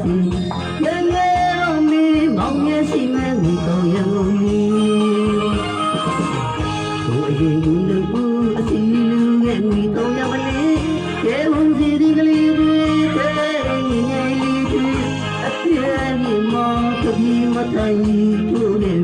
စီငယ်ငယ်တော့မင်းမောင်ရဲ့ရှိမဲ့မိတော့ရငုံဘိုးအရင်ကလူဘူးအစီလူရဲ့မိတော့ရမလေးကဲဟုန်စီဒီကလေးတွေကဲငယ်ငယ်လေးတွေအပြည့်အမောတပြီးမတိုင်းထိုးနေ